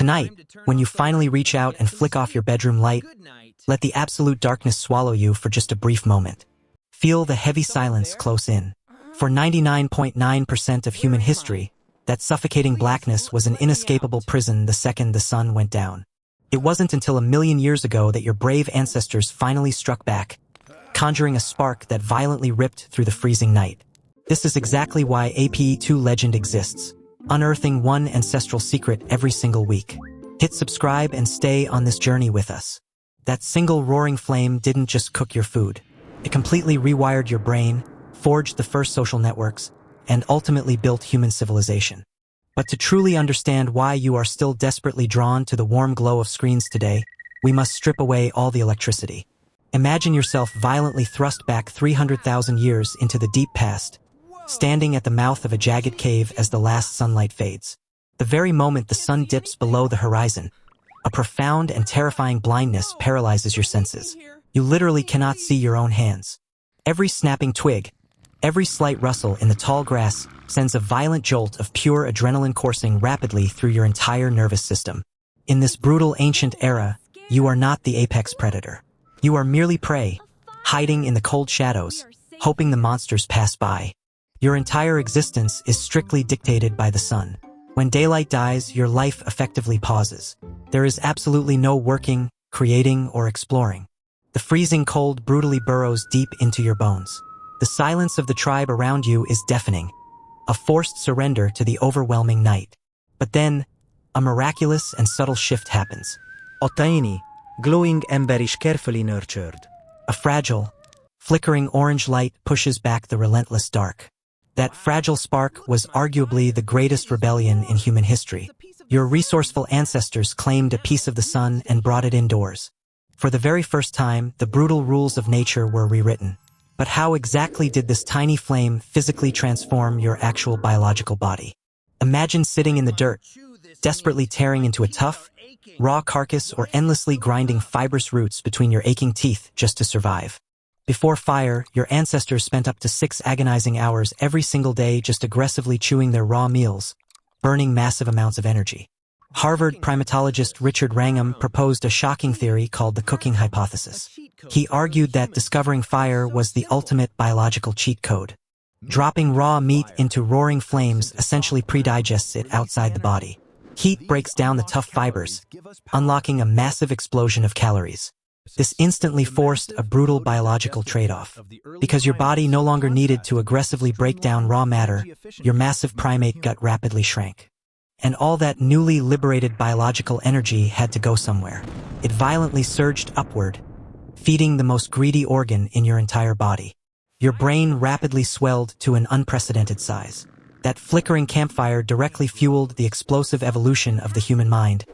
Tonight, when you finally reach out and flick off your bedroom light, let the absolute darkness swallow you for just a brief moment. Feel the heavy silence close in. For 99.9% of human history, that suffocating blackness was an inescapable prison the second the sun went down. It wasn't until a million years ago that your brave ancestors finally struck back, conjuring a spark that violently ripped through the freezing night. This is exactly why APE2 legend exists, unearthing one ancestral secret every single week. Hit subscribe and stay on this journey with us. That single roaring flame didn't just cook your food. It completely rewired your brain, forged the first social networks, and ultimately built human civilization. But to truly understand why you are still desperately drawn to the warm glow of screens today, we must strip away all the electricity. Imagine yourself violently thrust back 300,000 years into the deep past, standing at the mouth of a jagged cave as the last sunlight fades. The very moment the sun dips below the horizon, a profound and terrifying blindness paralyzes your senses. You literally cannot see your own hands. Every snapping twig, every slight rustle in the tall grass sends a violent jolt of pure adrenaline coursing rapidly through your entire nervous system. In this brutal ancient era, you are not the apex predator. You are merely prey, hiding in the cold shadows, hoping the monsters pass by. Your entire existence is strictly dictated by the sun. When daylight dies, your life effectively pauses. There is absolutely no working, creating, or exploring. The freezing cold brutally burrows deep into your bones. The silence of the tribe around you is deafening, a forced surrender to the overwhelming night. But then, a miraculous and subtle shift happens. A tiny, glowing ember is carefully nurtured. A fragile, flickering orange light pushes back the relentless dark. That fragile spark was arguably the greatest rebellion in human history. Your resourceful ancestors claimed a piece of the sun and brought it indoors. For the very first time, the brutal rules of nature were rewritten. But how exactly did this tiny flame physically transform your actual biological body? Imagine sitting in the dirt, desperately tearing into a tough, raw carcass or endlessly grinding fibrous roots between your aching teeth just to survive. Before fire, your ancestors spent up to 6 agonizing hours every single day just aggressively chewing their raw meals, burning massive amounts of energy. Harvard primatologist Richard Wrangham proposed a shocking theory called the cooking hypothesis. He argued that discovering fire was the ultimate biological cheat code. Dropping raw meat into roaring flames essentially pre-digests it outside the body. Heat breaks down the tough fibers, unlocking a massive explosion of calories. This instantly forced a brutal biological trade-off. Because your body no longer needed to aggressively break down raw matter, your massive primate gut rapidly shrank. And all that newly liberated biological energy had to go somewhere. It violently surged upward, feeding the most greedy organ in your entire body. Your brain rapidly swelled to an unprecedented size. That flickering campfire directly fueled the explosive evolution of the human mind,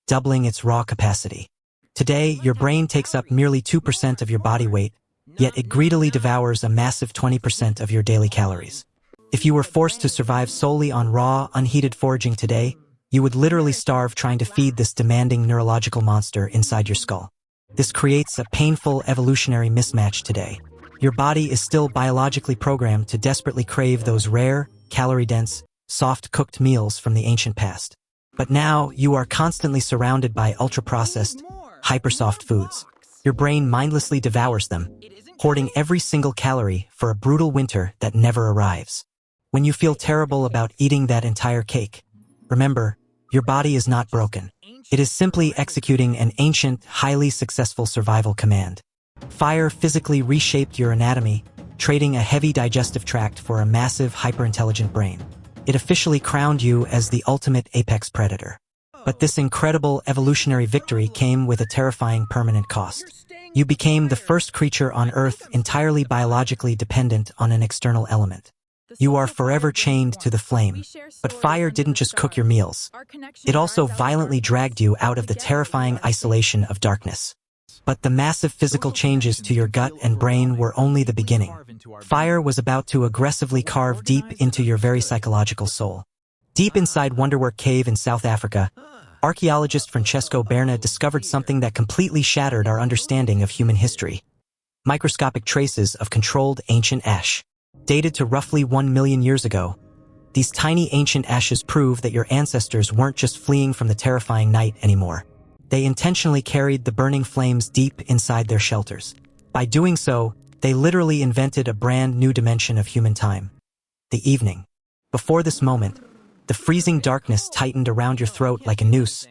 doubling its raw capacity. Today, your brain takes up merely 2% of your body weight, yet it greedily devours a massive 20% of your daily calories. If you were forced to survive solely on raw, unheated foraging today, you would literally starve trying to feed this demanding neurological monster inside your skull. This creates a painful evolutionary mismatch today. Your body is still biologically programmed to desperately crave those rare, calorie-dense, soft-cooked meals from the ancient past. But now, you are constantly surrounded by ultra-processed, hyper-soft foods. Your brain mindlessly devours them, hoarding every single calorie for a brutal winter that never arrives. When you feel terrible about eating that entire cake, remember, your body is not broken. It is simply executing an ancient, highly successful survival command. Fire physically reshaped your anatomy, trading a heavy digestive tract for a massive, hyper-intelligent brain. It officially crowned you as the ultimate apex predator. But this incredible evolutionary victory came with a terrifying permanent cost. You became the first creature on Earth entirely biologically dependent on an external element. You are forever chained to the flame. But fire didn't just cook your meals. It also violently dragged you out of the terrifying isolation of darkness. But the massive physical changes to your gut and brain were only the beginning. Fire was about to aggressively carve deep into your very psychological soul. Deep inside Wonderwerk Cave in South Africa, archaeologist Francesco Berna discovered something that completely shattered our understanding of human history. Microscopic traces of controlled ancient ash. Dated to roughly 1 million years ago, These tiny ancient ashes prove that your ancestors weren't just fleeing from the terrifying night anymore. They intentionally carried the burning flames deep inside their shelters. By doing so, they literally invented a brand new dimension of human time: the evening. Before this moment, the freezing darkness tightened around your throat like a noose,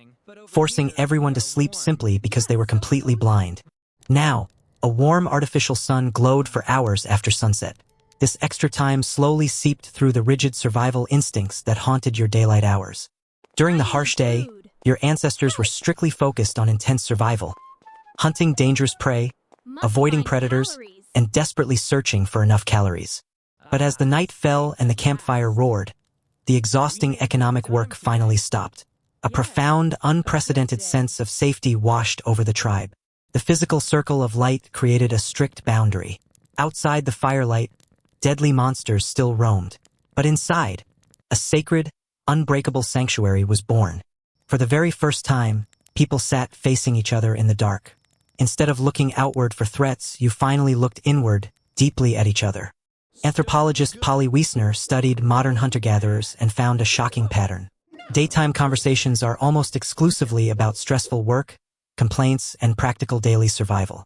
forcing everyone to sleep simply because they were completely blind. Now, a warm artificial sun glowed for hours after sunset. This extra time slowly seeped through the rigid survival instincts that haunted your daylight hours. During the harsh day, your ancestors were strictly focused on intense survival, hunting dangerous prey, avoiding predators, and desperately searching for enough calories. But as the night fell and the campfire roared, the exhausting economic work finally stopped. A profound, unprecedented sense of safety washed over the tribe. The physical circle of light created a strict boundary. Outside the firelight, deadly monsters still roamed. But inside, a sacred, unbreakable sanctuary was born. For the very first time, people sat facing each other in the dark. Instead of looking outward for threats, you finally looked inward, deeply at each other. Anthropologist Polly Wiesner studied modern hunter-gatherers and found a shocking pattern. Daytime conversations are almost exclusively about stressful work, complaints, and practical daily survival.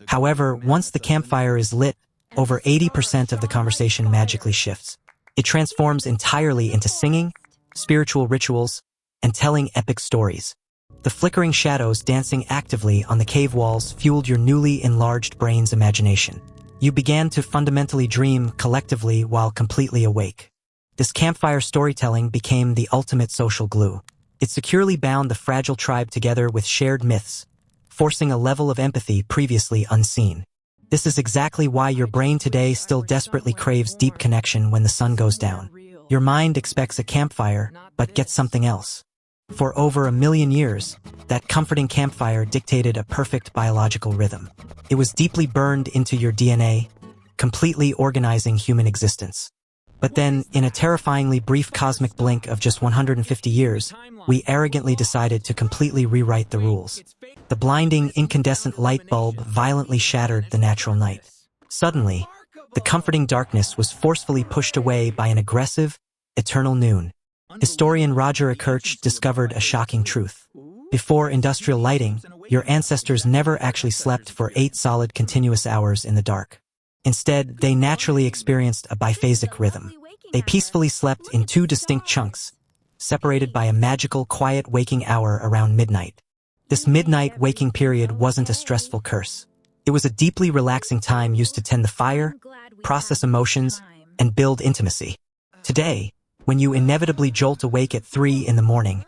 However, once the campfire is lit, over 80% of the conversation magically shifts. It transforms entirely into singing, spiritual rituals, and telling epic stories. The flickering shadows dancing actively on the cave walls fueled your newly enlarged brain's imagination. You began to fundamentally dream collectively while completely awake. This campfire storytelling became the ultimate social glue. It securely bound the fragile tribe together with shared myths, forcing a level of empathy previously unseen. This is exactly why your brain today still desperately craves deep connection when the sun goes down. Your mind expects a campfire, but gets something else. For over 1,000,000 years, that comforting campfire dictated a perfect biological rhythm. It was deeply burned into your DNA, completely organizing human existence. But then, in a terrifyingly brief cosmic blink of just 150 years, we arrogantly decided to completely rewrite the rules. The blinding, incandescent light bulb violently shattered the natural night. Suddenly, the comforting darkness was forcefully pushed away by an aggressive, eternal noon. Historian Roger Ekirch discovered a shocking truth. Before industrial lighting, your ancestors never actually slept for 8 solid continuous hours in the dark. Instead, they naturally experienced a biphasic rhythm. They peacefully slept in 2 distinct chunks, separated by a magical, quiet waking hour around midnight. This midnight waking period wasn't a stressful curse. It was a deeply relaxing time used to tend the fire, process emotions, and build intimacy. Today, when you inevitably jolt awake at 3 in the morning,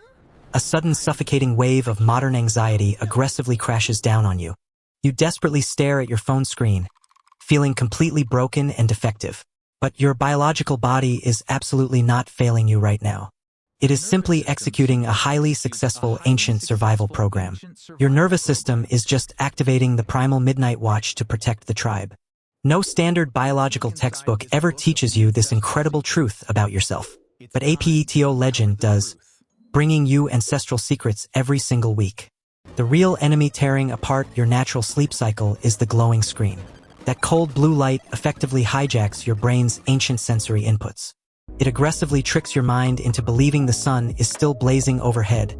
a sudden suffocating wave of modern anxiety aggressively crashes down on you. You desperately stare at your phone screen, feeling completely broken and defective. But your biological body is absolutely not failing you right now. It is simply executing a highly successful ancient survival program. Your nervous system is just activating the primal midnight watch to protect the tribe. No standard biological textbook ever teaches you this incredible truth about yourself. But APETO legend does, bringing you ancestral secrets every single week. The real enemy tearing apart your natural sleep cycle is the glowing screen. That cold blue light effectively hijacks your brain's ancient sensory inputs. It aggressively tricks your mind into believing the sun is still blazing overhead,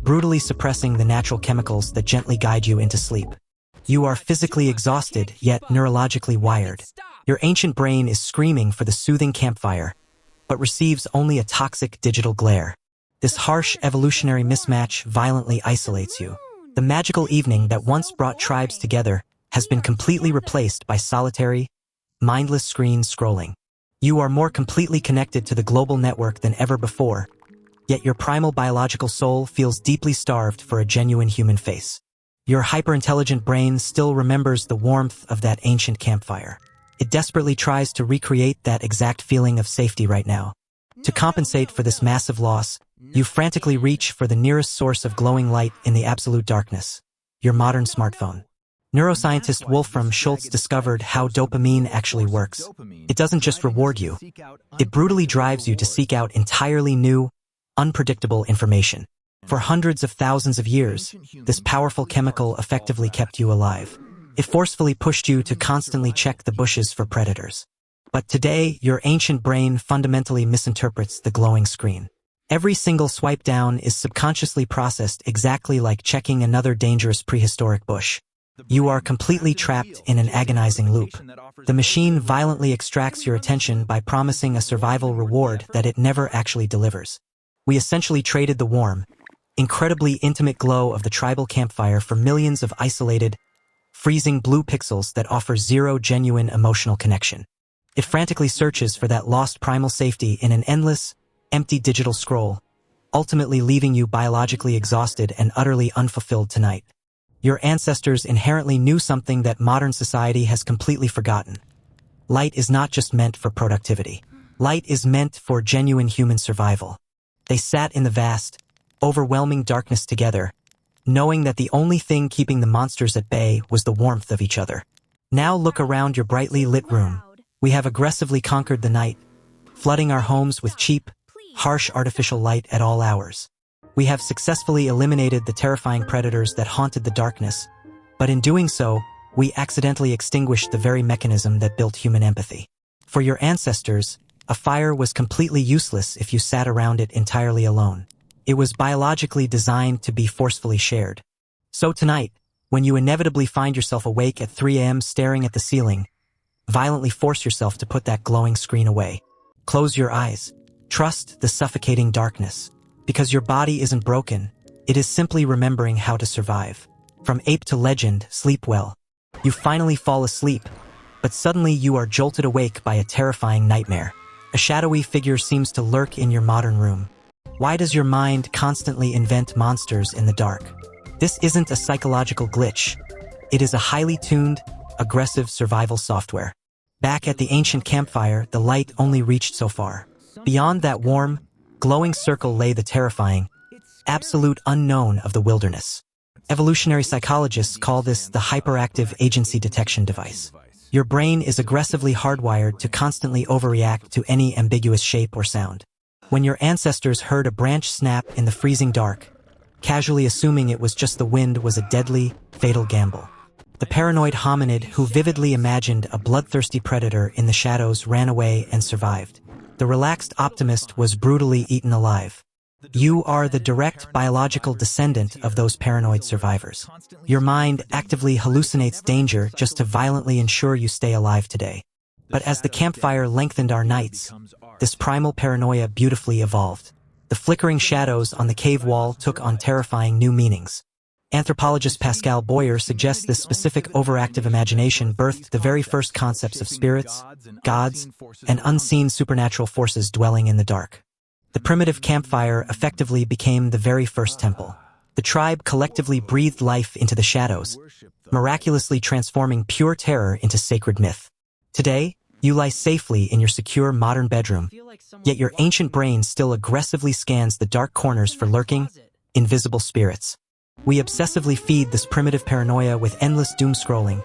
brutally suppressing the natural chemicals that gently guide you into sleep. You are physically exhausted, yet neurologically wired. Your ancient brain is screaming for the soothing campfire, but receives only a toxic digital glare. This harsh evolutionary mismatch violently isolates you. The magical evening that once brought tribes together has been completely replaced by solitary, mindless screen scrolling. You are more completely connected to the global network than ever before, yet your primal biological soul feels deeply starved for a genuine human face. Your hyper-intelligent brain still remembers the warmth of that ancient campfire. It desperately tries to recreate that exact feeling of safety right now. To compensate for this massive loss, you frantically reach for the nearest source of glowing light in the absolute darkness: your modern smartphone. Neuroscientist Wolfram Schultz discovered how dopamine actually works. It doesn't just reward you. It brutally drives you to seek out entirely new, unpredictable information. For hundreds of thousands of years, this powerful chemical effectively kept you alive. It forcefully pushed you to constantly check the bushes for predators. But today, your ancient brain fundamentally misinterprets the glowing screen. Every single swipe down is subconsciously processed exactly like checking another dangerous prehistoric bush. You are completely trapped in an agonizing loop. The machine violently extracts your attention by promising a survival reward that it never actually delivers. We essentially traded the warm, incredibly intimate glow of the tribal campfire for millions of isolated, freezing blue pixels that offer zero genuine emotional connection. It frantically searches for that lost primal safety in an endless, empty digital scroll, ultimately leaving you biologically exhausted and utterly unfulfilled tonight. Your ancestors inherently knew something that modern society has completely forgotten. Light is not just meant for productivity. Light is meant for genuine human survival. They sat in the vast, overwhelming darkness together, knowing that the only thing keeping the monsters at bay was the warmth of each other. Now look around your brightly lit room. We have aggressively conquered the night, flooding our homes with cheap, harsh artificial light at all hours. We have successfully eliminated the terrifying predators that haunted the darkness, but in doing so, we accidentally extinguished the very mechanism that built human empathy. For your ancestors, a fire was completely useless if you sat around it entirely alone. It was biologically designed to be forcefully shared. So tonight, when you inevitably find yourself awake at 3 a.m. staring at the ceiling, violently force yourself to put that glowing screen away. Close your eyes. Trust the suffocating darkness. Because your body isn't broken, it is simply remembering how to survive. From ape to legend, sleep well. You finally fall asleep, but suddenly you are jolted awake by a terrifying nightmare. A shadowy figure seems to lurk in your modern room. Why does your mind constantly invent monsters in the dark? This isn't a psychological glitch. It is a highly tuned, aggressive survival software. Back at the ancient campfire, the light only reached so far. Beyond that warm, glowing circle lay the terrifying, absolute unknown of the wilderness. Evolutionary psychologists call this the hyperactive agency detection device. Your brain is aggressively hardwired to constantly overreact to any ambiguous shape or sound. When your ancestors heard a branch snap in the freezing dark, casually assuming it was just the wind was a deadly, fatal gamble. The paranoid hominid who vividly imagined a bloodthirsty predator in the shadows ran away and survived. The relaxed optimist was brutally eaten alive. You are the direct biological descendant of those paranoid survivors. Your mind actively hallucinates danger just to violently ensure you stay alive today. But as the campfire lengthened our nights, this primal paranoia beautifully evolved. The flickering shadows on the cave wall took on terrifying new meanings. Anthropologist Pascal Boyer suggests this specific overactive imagination birthed the very first concepts of spirits, gods, and unseen supernatural forces dwelling in the dark. The primitive campfire effectively became the very first temple. The tribe collectively breathed life into the shadows, miraculously transforming pure terror into sacred myth. Today, you lie safely in your secure modern bedroom, yet your ancient brain still aggressively scans the dark corners for lurking, invisible spirits. We obsessively feed this primitive paranoia with endless doom scrolling,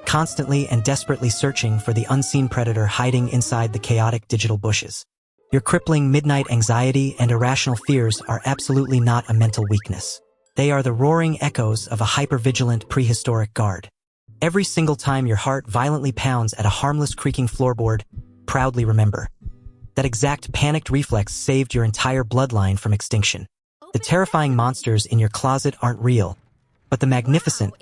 constantly and desperately searching for the unseen predator hiding inside the chaotic digital bushes. Your crippling midnight anxiety and irrational fears are absolutely not a mental weakness. They are the roaring echoes of a hypervigilant prehistoric guard. Every single time your heart violently pounds at a harmless creaking floorboard, proudly remember. That exact panicked reflex saved your entire bloodline from extinction. The terrifying monsters in your closet aren't real, but the magnificent,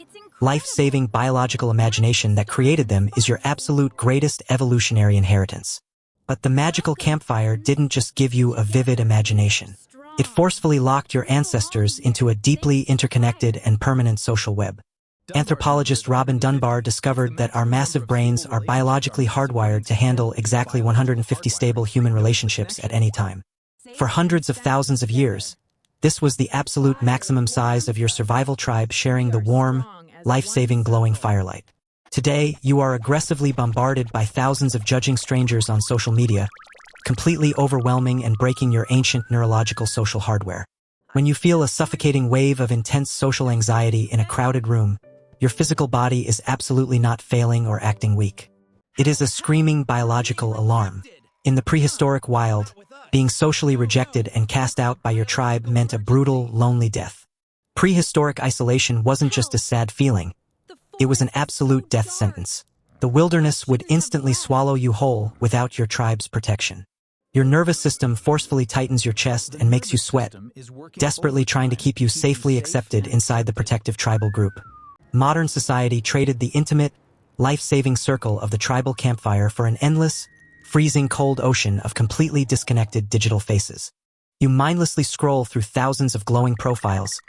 life-saving biological imagination that created them is your absolute greatest evolutionary inheritance. But the magical campfire didn't just give you a vivid imagination. It forcefully locked your ancestors into a deeply interconnected and permanent social web. Anthropologist Robin Dunbar discovered that our massive brains are biologically hardwired to handle exactly 150 stable human relationships at any time. For hundreds of thousands of years, this was the absolute maximum size of your survival tribe sharing the warm, life-saving glowing firelight. Today, you are aggressively bombarded by thousands of judging strangers on social media, completely overwhelming and breaking your ancient neurological social hardware. When you feel a suffocating wave of intense social anxiety in a crowded room, your physical body is absolutely not failing or acting weak. It is a screaming biological alarm. In the prehistoric wild, being socially rejected and cast out by your tribe meant a brutal, lonely death. Prehistoric isolation wasn't just a sad feeling. It was an absolute death sentence. The wilderness would instantly swallow you whole without your tribe's protection. Your nervous system forcefully tightens your chest and makes you sweat, desperately trying to keep you safely accepted inside the protective tribal group. Modern society traded the intimate, life-saving circle of the tribal campfire for an endless, freezing cold ocean of completely disconnected digital faces. You mindlessly scroll through thousands of glowing profiles,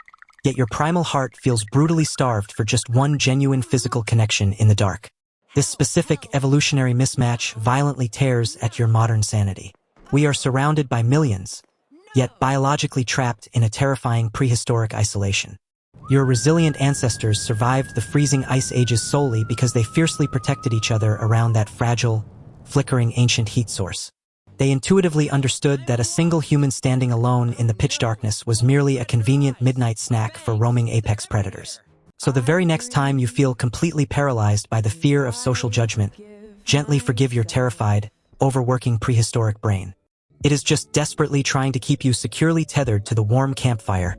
yet your primal heart feels brutally starved for just one genuine physical connection in the dark. This specific evolutionary mismatch violently tears at your modern sanity. We are surrounded by millions, yet biologically trapped in a terrifying prehistoric isolation. Your resilient ancestors survived the freezing ice ages solely because they fiercely protected each other around that fragile, flickering ancient heat source. They intuitively understood that a single human standing alone in the pitch darkness was merely a convenient midnight snack for roaming apex predators. So the very next time you feel completely paralyzed by the fear of social judgment, gently forgive your terrified, overworking prehistoric brain. It is just desperately trying to keep you securely tethered to the warm campfire,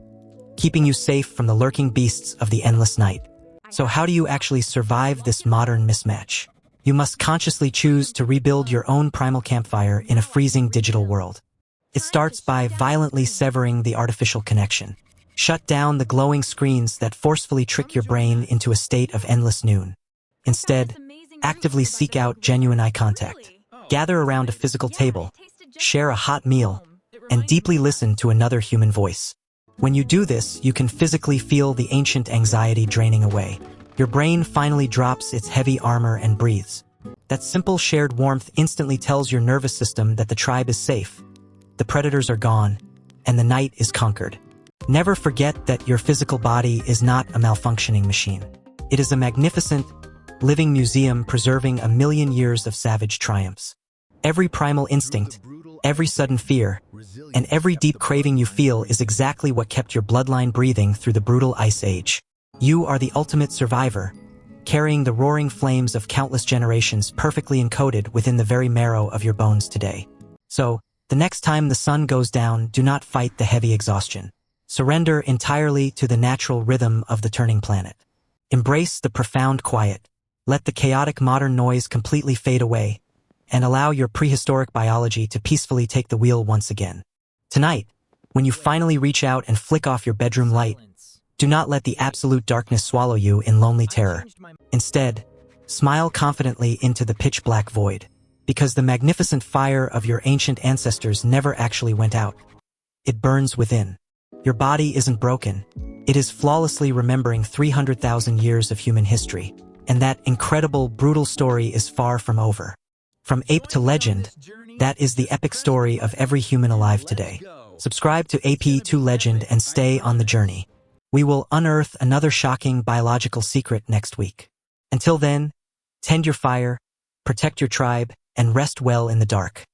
keeping you safe from the lurking beasts of the endless night. So how do you actually survive this modern mismatch? You must consciously choose to rebuild your own primal campfire in a freezing digital world. It starts by violently severing the artificial connection. Shut down the glowing screens that forcefully trick your brain into a state of endless noon. Instead, actively seek out genuine eye contact. Gather around a physical table, share a hot meal, and deeply listen to another human voice. When you do this, you can physically feel the ancient anxiety draining away. Your brain finally drops its heavy armor and breathes. That simple shared warmth instantly tells your nervous system that the tribe is safe, the predators are gone, and the night is conquered. Never forget that your physical body is not a malfunctioning machine. It is a magnificent, living museum preserving a million years of savage triumphs. Every primal instinct, every sudden fear, and every deep craving you feel is exactly what kept your bloodline breathing through the brutal ice age. You are the ultimate survivor, carrying the roaring flames of countless generations perfectly encoded within the very marrow of your bones today. So, the next time the sun goes down, do not fight the heavy exhaustion. Surrender entirely to the natural rhythm of the turning planet. Embrace the profound quiet. Let the chaotic modern noise completely fade away, and allow your prehistoric biology to peacefully take the wheel once again. Tonight, when you finally reach out and flick off your bedroom light, do not let the absolute darkness swallow you in lonely terror. Instead, smile confidently into the pitch-black void, because the magnificent fire of your ancient ancestors never actually went out. It burns within. Your body isn't broken. It is flawlessly remembering 300,000 years of human history, and that incredible, brutal story is far from over. From ape to legend, that is the epic story of every human alive today. Subscribe to AP2 Legend and stay on the journey. We will unearth another shocking biological secret next week. Until then, tend your fire, protect your tribe, and rest well in the dark.